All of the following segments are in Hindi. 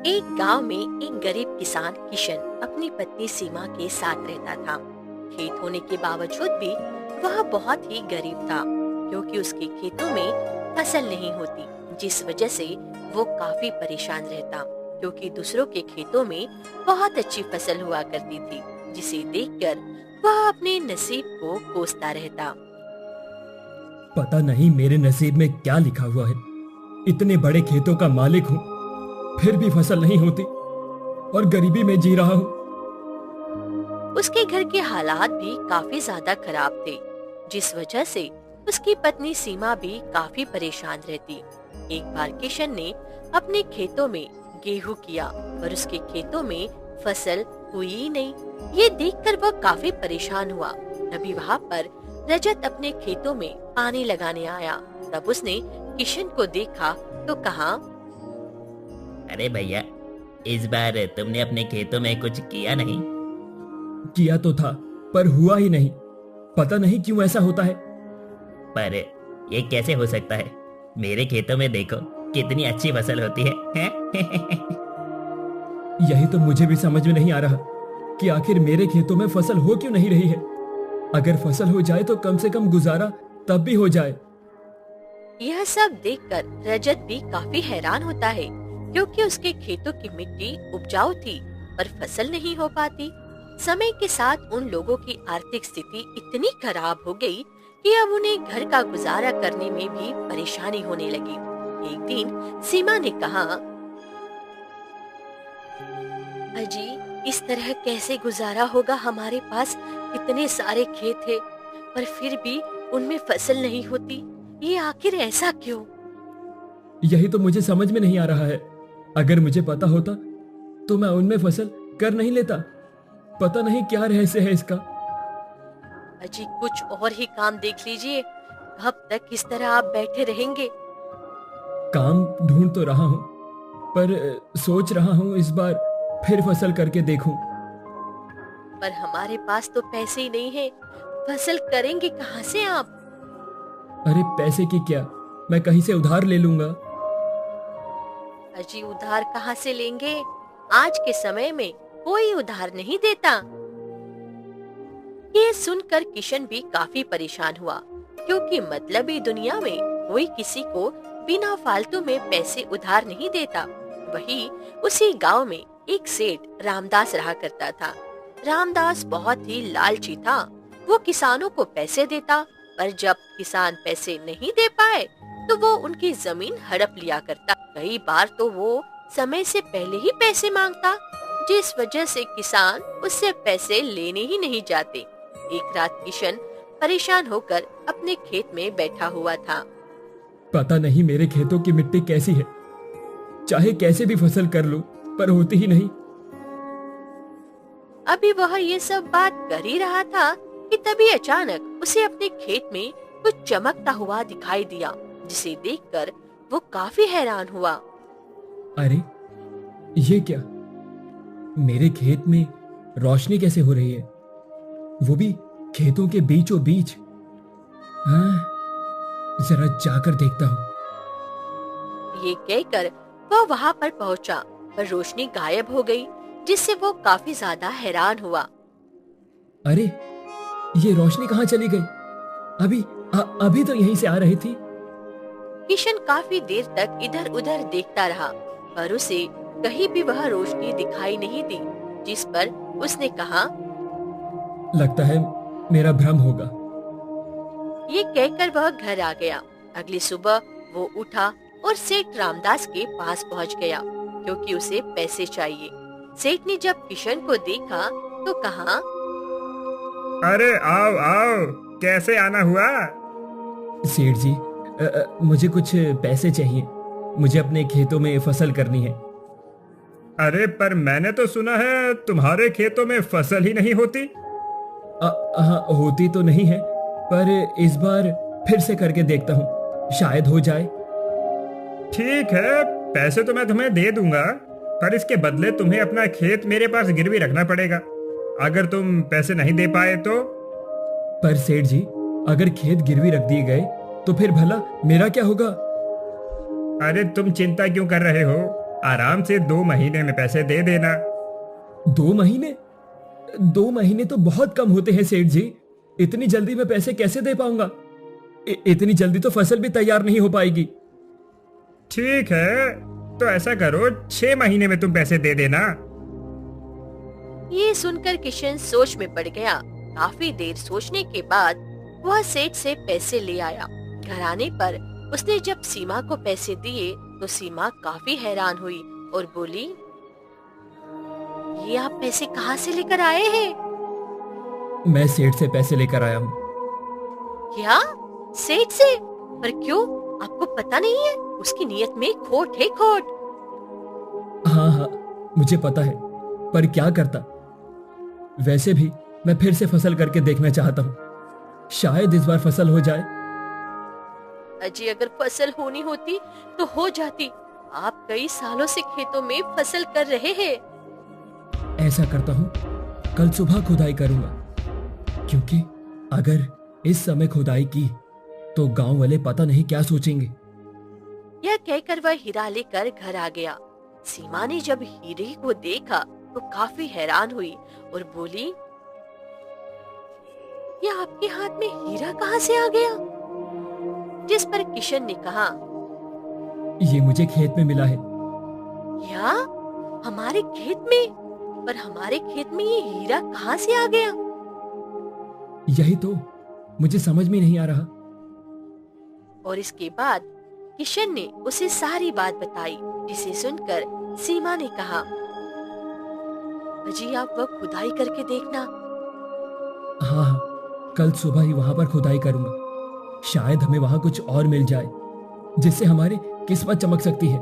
एक गांव में एक गरीब किसान किशन अपनी पत्नी सीमा के साथ रहता था। खेत होने के बावजूद भी वह बहुत ही गरीब था, क्योंकि उसके खेतों में फसल नहीं होती, जिस वजह से वो काफी परेशान रहता। क्योंकि दूसरों के खेतों में बहुत अच्छी फसल हुआ करती थी, जिसे देखकर वह अपने नसीब को कोसता रहता। पता नहीं मेरे नसीब में क्या लिखा हुआ है। इतने बड़े खेतों का मालिक हूँ, फिर भी फसल नहीं होती और गरीबी में जी रहा हूँ। उसके घर के हालात भी काफी ज्यादा खराब थे, जिस वजह से उसकी पत्नी सीमा भी काफी परेशान रहती। एक बार किशन ने अपने खेतों में गेहूं किया और उसके खेतों में फसल हुई ही नहीं। ये देखकर वह काफी परेशान हुआ। तभी वहाँ पर रजत अपने खेतों में पानी लगाने आया। तब उसने किशन को देखा तो कहा, अरे भैया, इस बार तुमने अपने खेतों में कुछ किया नहीं? किया तो था, पर हुआ ही नहीं। पता नहीं क्यों ऐसा होता है। पर ये कैसे हो सकता है? मेरे खेतों में देखो कितनी अच्छी फसल होती है? यही तो मुझे भी समझ में नहीं आ रहा कि आखिर मेरे खेतों में फसल हो क्यों नहीं रही है। अगर फसल हो जाए तो कम से कम गुजारा तब भी हो जाए। यह सब देखकर रजत भी काफी हैरान होता है, क्योंकि उसके खेतों की मिट्टी उपजाऊ थी पर फसल नहीं हो पाती। समय के साथ उन लोगों की आर्थिक स्थिति इतनी खराब हो गई कि अब उन्हें घर का गुजारा करने में भी परेशानी होने लगी। एक दिन सीमा ने कहा, अजी, इस तरह कैसे गुजारा होगा? हमारे पास इतने सारे खेत हैं, पर फिर भी उनमें फसल नहीं होती। ये आखिर ऐसा क्यों? यही तो मुझे समझ में नहीं आ रहा है। अगर मुझे पता होता तो मैं उनमें फसल कर नहीं लेता। पता नहीं क्या रहस्य है इसका। अजी, कुछ और ही काम देख लीजिए। कब तक इस तरह आप बैठे रहेंगे? काम ढूंढ तो रहा हूं, पर सोच रहा हूं इस बार फिर फसल करके देखूं। पर हमारे पास तो पैसे ही नहीं है। फसल करेंगे कहाँ से आप? अरे पैसे की क्या, मैं कहीं से उधार ले लूंगा। अजी, उधार कहाँ से लेंगे? आज के समय में कोई उधार नहीं देता। ये सुनकर किशन भी काफी परेशान हुआ, क्योंकि मतलबी दुनिया में कोई किसी को बिना फालतू में पैसे उधार नहीं देता। वही उसी गांव में एक सेठ रामदास रहा करता था। रामदास बहुत ही लालची था। वो किसानों को पैसे देता, पर जब किसान पैसे नहीं दे पाए तो वो उनकी जमीन हड़प लिया करता। कई बार तो वो समय से पहले ही पैसे मांगता, जिस वजह से किसान उससे पैसे लेने ही नहीं जाते। एक रात किशन परेशान होकर अपने खेत में बैठा हुआ था। पता नहीं मेरे खेतों की मिट्टी कैसी है, चाहे कैसे भी फसल कर लूं पर होती ही नहीं। अभी वह ये सब बात कर ही रहा था कि तभी अचानक उसे अपने खेत में कुछ चमकता हुआ दिखाई दिया, जिसे देखकर वो काफी हैरान हुआ। अरे ये क्या, मेरे खेत में रोशनी कैसे हो रही है, वो भी खेतों के बीचों बीच। हाँ, जरा जाकर देखता हूँ। ये कहकर वह वहाँ पर पहुँचा, पर रोशनी गायब हो गई, जिससे वो काफी ज्यादा हैरान हुआ। अरे ये रोशनी कहाँ चली गई? अभी तो यहीं से आ रही थी। किशन काफी देर तक इधर उधर देखता रहा, पर उसे कहीं भी वह रोशनी दिखाई नहीं दी, जिस पर उसने कहा, लगता है मेरा भ्रम होगा। ये कहकर वह घर आ गया। अगली सुबह वो उठा और सेठ रामदास के पास पहुंच गया, क्योंकि उसे पैसे चाहिए। सेठ ने जब किशन को देखा तो कहा, अरे आओ आओ, कैसे आना हुआ? सेठ जी, मुझे कुछ पैसे चाहिए। मुझे अपने खेतों में फसल करनी है। अरे पर मैंने तो सुना है तुम्हारे खेतों में फसल ही नहीं होती। हाँ, होती तो नहीं है, पर इस बार फिर से करके देखता हूँ, शायद हो जाए। ठीक है, पैसे तो मैं तुम्हें दे दूंगा, पर इसके बदले तुम्हें अपना खेत मेरे पास गिरवी रखना पड़ेगा। अगर तुम पैसे नहीं दे पाए तो? पर सेठ जी, अगर खेत गिरवी रख दिए गए तो फिर भला मेरा क्या होगा? अरे तुम चिंता क्यों कर रहे हो? आराम से 2 महीने में पैसे दे देना। 2 महीने? 2 महीने तो बहुत कम होते हैं सेठ जी। इतनी जल्दी मैं पैसे कैसे दे पाऊंगा? इतनी जल्दी तो फसल भी तैयार नहीं हो पाएगी। ठीक है, तो ऐसा करो 6 महीने में तुम पैसे दे देना। ये सुनकर किशन सोच में पड़ गया। काफी देर सोचने के बाद वह सेठ से पैसे ले आया। घर आने पर उसने जब सीमा को पैसे दिए तो सीमा काफी हैरान हुई और बोली, ये आप पैसे कहाँ से लेकर आए हैं? मैं सेठ से पैसे लेकर आया हूँ। क्या? सेठ से? पर क्यों? आपको पता नहीं है उसकी नीयत में खोट है, खोट। हाँ हाँ, मुझे पता है, पर क्या करता। वैसे भी मैं फिर से फसल करके देखना चाहता हूँ। शायद इस बार फसल हो जाए। अजी, अगर फसल होनी होती तो हो जाती। आप कई सालों से खेतों में फसल कर रहे हैं। ऐसा करता हूँ, कल सुबह खुदाई करूंगा, क्योंकि अगर इस समय खुदाई की तो गांव वाले पता नहीं क्या सोचेंगे। यह कहकर वह हीरा लेकर घर आ गया। सीमा ने जब हीरे को देखा तो काफी हैरान हुई और बोली, ये आपके हाथ में हीरा कहाँ से आ गया? जिस पर किशन ने कहा, ये मुझे खेत में मिला है। क्या? हमारे खेत में? पर हमारे खेत में ये हीरा कहाँ से आ गया? यही तो मुझे समझ में नहीं आ रहा। और इसके बाद किशन ने उसे सारी बात बताई, जिसे सुनकर सीमा ने कहा, अजी आप वह खुदाई करके देखना। हाँ हाँ, कल सुबह ही वहां पर खुदाई करूंगा। शायद हमें वहां कुछ और मिल जाए जिससे हमारी किस्मत चमक सकती है।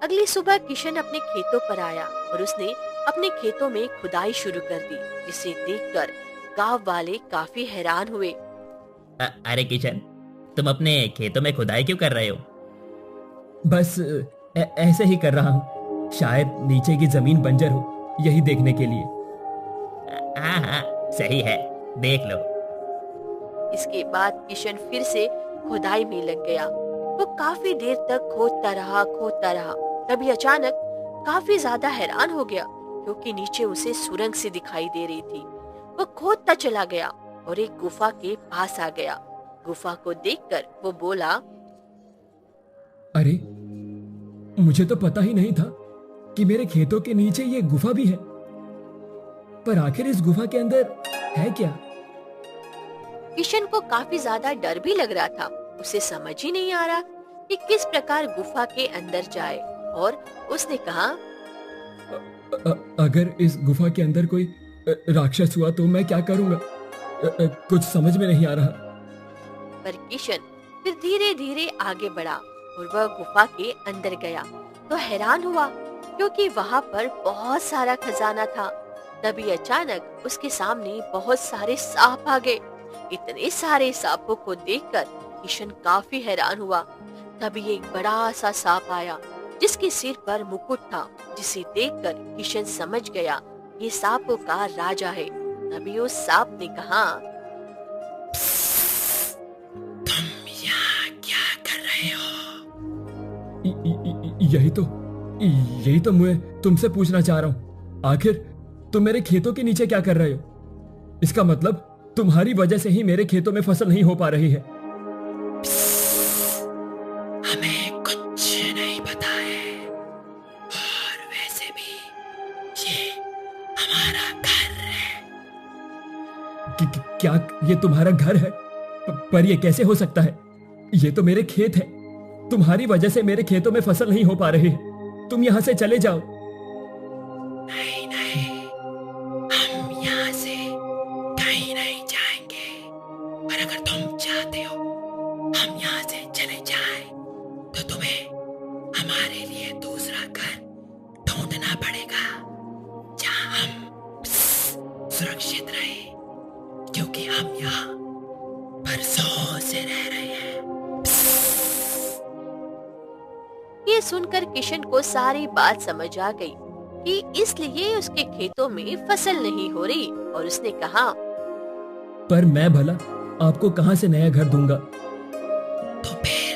अगली सुबह किशन अपने खेतों पर आया और उसने अपने खेतों में खुदाई शुरू कर दी, जिसे देखकर गांव वाले काफी हैरान हुए। अरे किशन, तुम अपने खेतों में खुदाई क्यों कर रहे हो? बस ऐसे ही कर रहा हूँ। शायद नीचे की जमीन बंजर हो, यही देखने के लिए। हाँ हाँ, सही है, देख लो। इसके बाद किशन फिर से खुदाई में लग गया। वो काफी देर तक खोदता रहा। तभी अचानक काफी ज्यादा हैरान हो गया, क्योंकि नीचे उसे सुरंग सी दिखाई दे रही थी। वो खोदता चला गया और एक गुफा के पास आ गया। गुफा को देखकर वो बोला, अरे, मुझे तो पता ही नहीं था कि मेरे खेतों के नीचे ये गुफा भी है। पर आखिर इस गुफा के अंदर है क्या? किशन को काफी ज्यादा डर भी लग रहा था। उसे समझ ही नहीं आ रहा कि किस प्रकार गुफा के अंदर जाए, और उसने कहा, अगर इस गुफा के अंदर कोई राक्षस हुआ तो मैं क्या करूंगा? कुछ समझ में नहीं आ रहा। पर किशन फिर धीरे धीरे आगे बढ़ा और वह गुफा के अंदर गया तो हैरान हुआ, क्योंकि वहाँ पर बहुत सारा खजाना था। तभी अचानक उसके सामने बहुत सारे सांप आ गए। इतने सारे सांपों को देखकर किशन काफी हैरान हुआ। तभी एक बड़ा सा सांप आया, जिसके सिर पर मुकुट था, जिसे देखकर किशन समझ गया ये सांपों का राजा है। तभी उस सांप ने कहा, तुम यहाँ क्या कर रहे हो? यही तो मैं तुमसे पूछना चाह रहा हूँ। आखिर तुम मेरे खेतों के नीचे क्या कर रहे हो? इसका मतलब तुम्हारी वजह से ही मेरे खेतों में फसल नहीं हो पा रही है। हमें कुछ नहीं पता है, और वैसे भी ये हमारा घर है। क्या ये तुम्हारा घर है? पर ये कैसे हो सकता है? ये तो मेरे खेत है। तुम्हारी वजह से मेरे खेतों में फसल नहीं हो पा रही है। तुम यहाँ से चले जाओ। नहीं नहीं, हम यहाँ से कहीं नहीं जाएंगे। पर अगर तुम चाहते हो हम यहाँ से चले जाएं, तो तुम्हें हमारे लिए दूसरा घर ढूंढना पड़ेगा, जहाँ हम सुरक्षित रहे, क्योंकि हम यहाँ बरसों से रह रहे हैं। ये सुनकर किशन को सारी बात समझ आ गई कि इसलिए उसके खेतों में फसल नहीं हो रही, और उसने कहा, पर मैं भला आपको कहाँ से नया घर दूंगा? तो फिर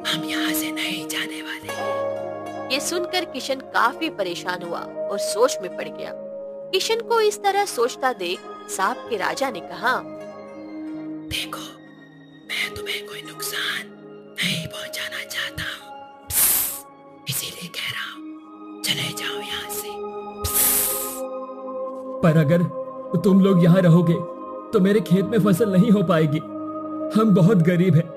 हम यहाँ से नहीं जाने वाले। ये सुनकर किशन काफी परेशान हुआ और सोच में पड़ गया। किशन को इस तरह सोचता देख सांप के राजा ने कहा, देखो, मैं तुम्हें कोई नुकसान नहीं पहुंचाना चाहता हूँ, इसीलिए कह रहा हूँ चले जाओ यहाँ से। पर अगर तुम लोग यहाँ रहोगे तो मेरे खेत में फसल नहीं हो पाएगी। हम बहुत गरीब हैं।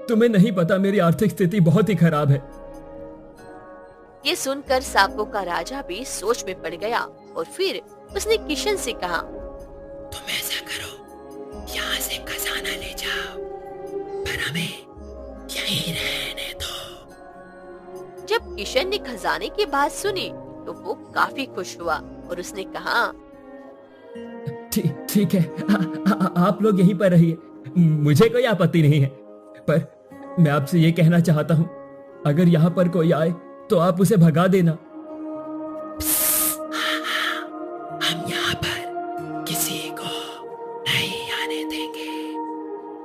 तुम्हें नहीं पता, मेरी आर्थिक स्थिति बहुत ही खराब है। ये सुनकर सांपों का राजा भी सोच में पड़ गया और फिर उसने किशन से कहा, तुम ऐसा करो, यहाँ से खजाना ले जाओ, पर हमें यहीं रहने दो। जब किशन ने खजाने की बात सुनी तो वो काफी खुश हुआ और उसने कहा, ठीक है, आप लोग यहीं पर रहिए, मुझे कोई आपत्ति नहीं है। पर मैं आपसे ये कहना चाहता हूँ, अगर यहाँ पर कोई आए तो आप उसे भगा देना। हम यहाँ पर किसी को नहीं आने देंगे,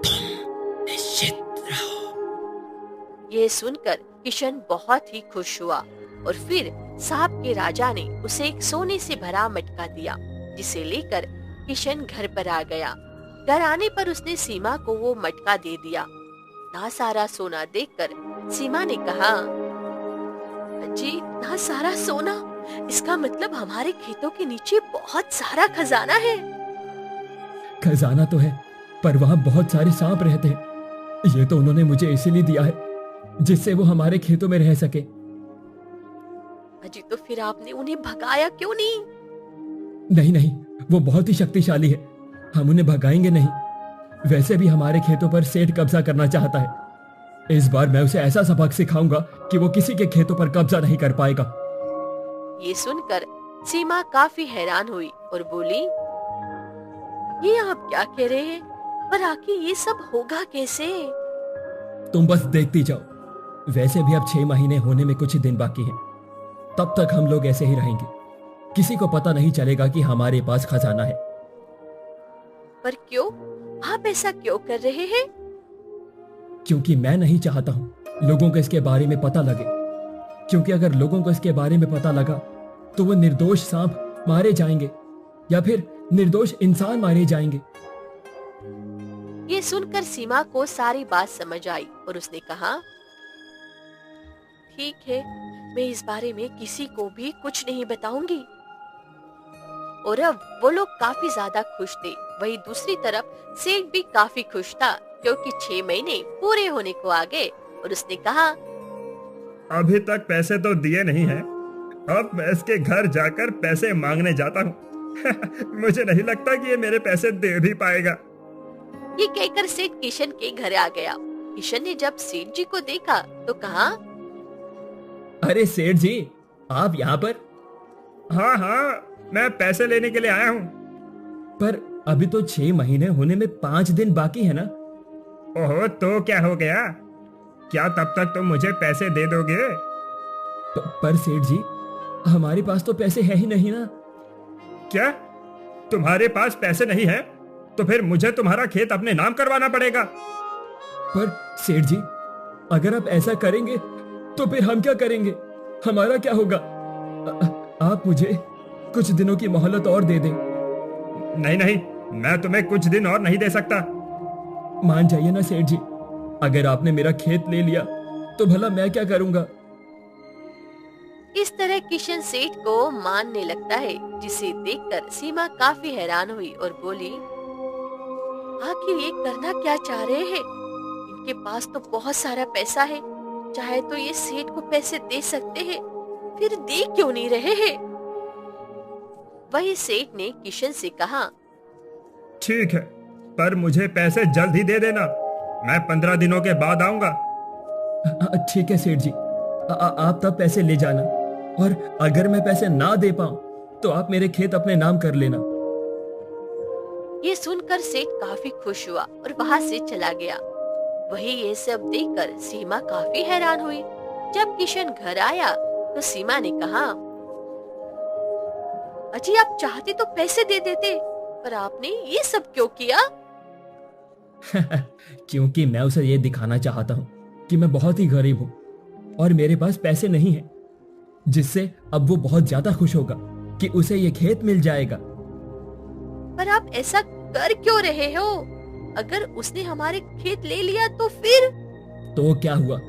तुम निश्चित रहो। ये सुनकर किशन बहुत ही खुश हुआ और फिर सांप के राजा ने उसे एक सोने से भरा मटका दिया, जिसे लेकर किशन घर पर आ गया। घर आने पर उसने सीमा को वो मटका दे दिया। इतना सारा सोना देखकर सीमा ने कहा, जी इतना सारा सोना, इसका मतलब हमारे खेतों के नीचे बहुत सारा खजाना है। खजाना तो है, पर वहाँ बहुत सारे सांप रहते हैं। ये तो उन्होंने मुझे इसीलिए दिया है जिससे वो हमारे खेतों में रह सके। अजी तो फिर आपने उन्हें भगाया क्यों नहीं? नहीं, वो बहुत ही शक्तिशाली है, हम उन्हें भगाएंगे नहीं। वैसे भी हमारे खेतों पर सेठ कब्जा करना चाहता है। इस बार मैं उसे ऐसा सबक सिखाऊंगा कि वो किसी के खेतों पर कब्जा नहीं कर पाएगा। ये सुनकर सीमा काफी हैरान हुई और बोली, ये आप क्या कह रहे हैं? पर आखिर ये सब होगा कैसे? तुम बस देखती जाओ। वैसे भी अब 6 महीने होने में कुछ ही दिन बाकी हैं। तब तक हम लोग ऐसे ही रहेंगे। किसी को पता नहीं चलेगा कि हमारे पास खजाना है। पर क्यों? आप ऐसा क्यों कर रहे हैं? क्योंकि मैं नहीं चाहता हूं लोगों को इसके बारे में पता लगे। क्योंकि अगर लोगों को इसके बारे में पता लगा तो वो निर्दोष सांप मारे जाएंगे या फिर निर्दोष इंसान मारे जाएंगे। ये सुनकर सीमा को सारी बात समझ आई और उसने कहा, ठीक है, मैं इस बारे में किसी को भी कुछ नहीं बताऊंगी। और अब वो लोग काफी ज्यादा खुश थे। वहीं दूसरी तरफ सेठ भी काफी खुश था क्योंकि 6 महीने पूरे होने को आ गए और उसने कहा, अभी तक पैसे तो दिए नहीं हैं। अब मैं इसके घर जाकर पैसे मांगने जाता हूँ। मुझे नहीं लगता कि ये मेरे पैसे दे भी पाएगा। ये कहकर सेठ किशन के घर आ गया। किशन ने जब सेठ जी को देखा तो कहा, अरे सेठ जी, आप यहाँ पर? हाँ, मैं पैसे लेने के लिए आया हूँ। पर अभी तो 6 महीने होने में 5 दिन बाकी है ना? ओहो, तो क्या हो गया? क्या तब तक तुम मुझे पैसे दे दोगे? पर सेठ जी, हमारे पास तो पैसे है ही नहीं ना। क्या तुम्हारे पास पैसे नहीं है? तो फिर मुझे तुम्हारा खेत अपने नाम करवाना पड़ेगा। पर सेठ जी, अगर आप ऐसा करेंगे तो फिर हम क्या करेंगे? हमारा क्या होगा? आप मुझे कुछ दिनों की मोहलत और दे दें। नहीं, मैं तुम्हें कुछ दिन और नहीं दे सकता। मान जाइए ना सेठ जी, अगर आपने मेरा खेत ले लिया तो भला मैं क्या करूंगा? इस तरह किशन सेठ को मानने लगता है, जिसे देखकर सीमा काफी हैरान हुई और बोली, आखिर ये करना क्या चाह रहे हैं? इनके पास तो बहुत सारा पैसा है, चाहे तो ये सेठ को पैसे दे सकते हैं, फिर दे क्यों नहीं रहे हैं? वही सेठ ने किशन से कहा, ठीक है, पर मुझे पैसे जल्द ही दे देना। मैं 15 दिनों के बाद आऊंगा। ठीक है सेठ जी, आप तब पैसे ले जाना, और अगर मैं पैसे ना दे पाऊं तो आप मेरे खेत अपने नाम कर लेना। ये सुनकर सेठ काफी खुश हुआ और वहाँ से चला गया। वही ये सब देखकर सीमा काफी हैरान हुई। जब किशन घर आया तो सीमा ने कहा, अजी आप चाहते तो पैसे दे देते, पर आपने ये सब क्यों किया? क्योंकि मैं उसे ये दिखाना चाहता हूँ कि मैं बहुत ही गरीब हूँ और मेरे पास पैसे नहीं है। जिससे अब वो बहुत ज्यादा खुश होगा कि उसे ये खेत मिल जाएगा। पर आप ऐसा कर क्यों रहे हो? अगर उसने हमारे खेत ले लिया तो फिर? तो क्या हुआ,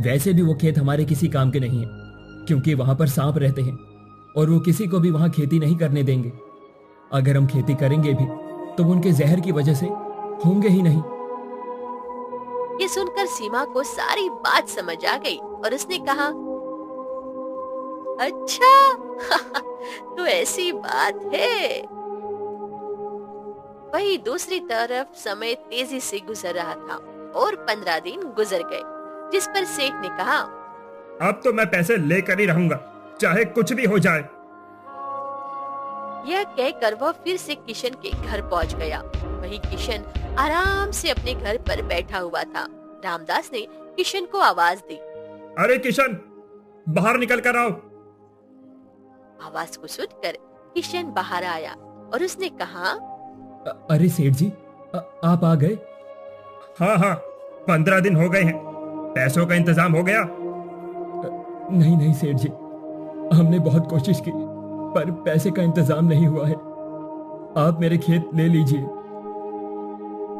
वैसे भी वो खेत हमारे किसी काम के नहीं है, क्योंकि वहां पर सांप रहते हैं और वो किसी को भी वहां खेती नहीं करने देंगे। अगर हम खेती करेंगे भी तो वो उनके जहर की वजह से होंगे ही नहीं। ये सुनकर सीमा को सारी बात समझ आ गई और उसने कहा, अच्छा तो ऐसी बात है। वही दूसरी तरफ समय तेजी से गुजर रहा था और 15 दिन गुजर गए, जिस पर सेठ ने कहा, अब तो मैं पैसे लेकर ही रहूंगा, चाहे कुछ भी हो जाए। यह कहकर वह फिर से किशन के घर पहुंच गया। वही किशन आराम से अपने घर पर बैठा हुआ था। रामदास ने किशन को आवाज दी। अरे किशन, बाहर निकल कर आओ। आवाज को सुनकर किशन बाहर आया और उसने कहा, अरे सेठ जी, आप आ गए? हाँ हाँ, 15 दिन हो गए हैं। पैसों का इंतजाम हो गया? नहीं नहीं सेठ जी, हमने बहुत कोशिश की पर पैसे का इंतजाम नहीं हुआ है। आप मेरे खेत ले लीजिए।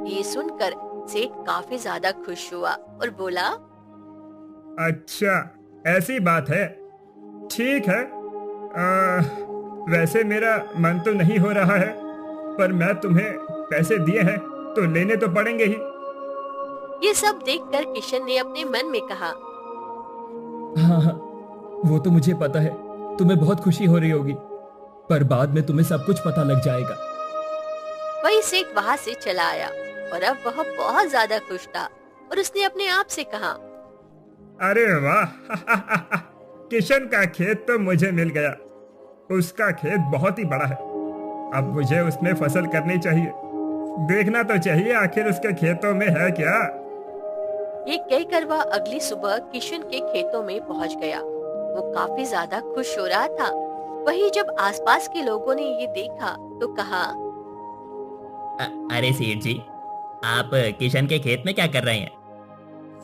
ये सुनकर सेठ काफी ज्यादा खुश हुआ और बोला, अच्छा ऐसी बात है, ठीक है। वैसे मेरा मन तो नहीं हो रहा है, पर मैं तुम्हें पैसे दिए हैं तो लेने तो पड़ेंगे ही। ये सब देखकर किशन ने अपने मन में कहा, हाँ हाँ, वो तो मुझे पता है, तुम्हें बहुत खुशी हो रही होगी, पर बाद में तुम्हें सब कुछ पता लग जाएगा। वही सेठ वहाँ से चला आया और अब वह बहुत ज्यादा खुश था और उसने अपने आप से कहा, अरे वाह किशन का खेत तो मुझे मिल गया। उसका खेत बहुत ही बड़ा है, अब मुझे उसमें फसल करनी चाहिए। देखना तो चाहिए आखिर उसके खेतों में है क्या। ये कहकर वह अगली सुबह किशन के खेतों में पहुंच गया। वो काफी ज्यादा खुश हो रहा था। वही जब आसपास के लोगों ने ये देखा तो कहा, अरे सेठ जी, आप किशन के खेत में क्या कर रहे हैं?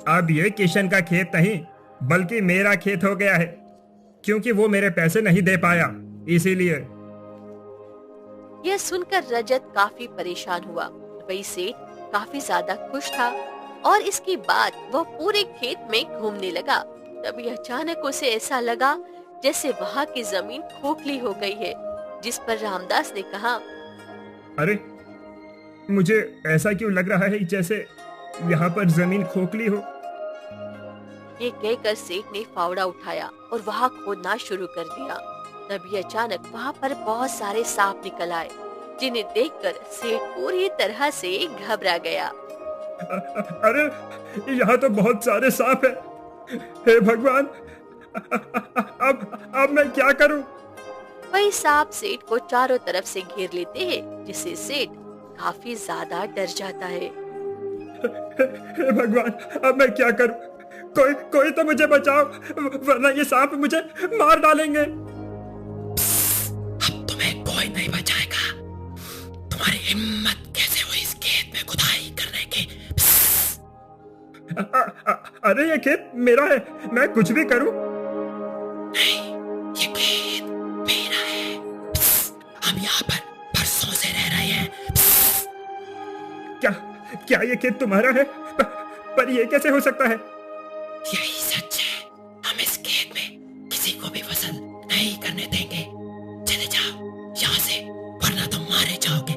अब ये किशन का खेत नहीं बल्कि मेरा खेत हो गया है, क्योंकि वो मेरे पैसे नहीं दे पाया, इसीलिए। यह सुनकर रजत काफी परेशान हुआ। वही सेठ काफी ज्यादा खुश था और इसके बाद वह पूरे खेत में घूमने लगा। तभी अचानक उसे ऐसा लगा जैसे वहाँ की जमीन खोखली हो गई है, जिस पर रामदास ने कहा, अरे मुझे ऐसा क्यों लग रहा है जैसे यहाँ पर जमीन खोखली हो। ये कहकर सेठ ने फावड़ा उठाया और वहाँ खोदना शुरू कर दिया। तभी अचानक वहाँ पर बहुत सारे सांप निकल आए, जिन्हें देखकर सेठ पूरी तरह से घबरा गया। अरे यहाँ तो बहुत सारे सांप हैं। हे भगवान, अब मैं क्या करूं? वही सांप सेठ को चारों तरफ से घेर लेते हैं, जिससे सेठ काफी ज्यादा डर जाता है। हे भगवान, अब मैं क्या करूं? कोई तो मुझे बचाओ, वरना ये सांप मुझे मार डालेंगे। अब तुम्हें कोई नहीं बचाएगा। तुम्हारी हिम्मत कैसे हुई इस खेत में खुदाई करने की? अरे ये खेत मेरा है, मैं कुछ भी करूं। नहीं, ये खेत मेरा है। हम यहाँ पर बरसों से रह रहे हैं। क्या ये खेत तुम्हारा है? पर ये कैसे हो सकता है? यही सच है। हम इस खेत में किसी को भी फसल नहीं करने देंगे। चले जाओ यहाँ से, वरना तुम मारे जाओगे।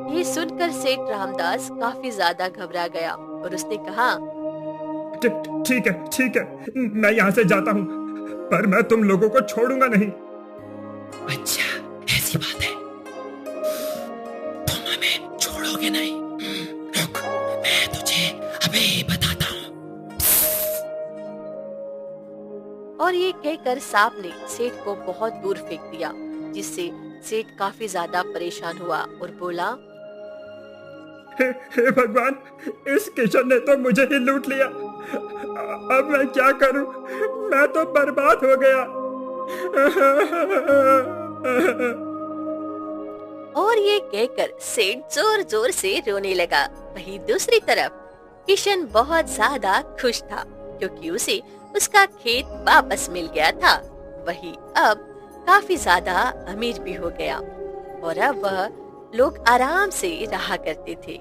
ये सुनकर सेठ रामदास काफी ज्यादा घबरा गया और उसने कहा, ठीक है, मैं यहाँ से जाता हूँ, पर मैं तुम लोगों को छोड़ूंगा नहीं। अच्छा ऐसी बात है, तुम हमें छोड़ोगे नहीं? रुक, मैं तुझे अभी बताता हूँ। और ये कहकर सांप ने सेठ को बहुत दूर फेंक दिया, जिससे सेठ काफी ज्यादा परेशान हुआ और बोला, हे भगवान, इस किशन ने तो मुझे ही लूट लिया। अब मैं क्या करूं? मैं तो बर्बाद हो गया। और ये कहकर सेठ जोर जोर से रोने लगा। वहीं दूसरी तरफ किशन बहुत ज्यादा खुश था, क्योंकि उसे उसका खेत वापस मिल गया था, वही अब काफी ज्यादा अमीर भी हो गया और अब वह लोग आराम से रहा करते थे।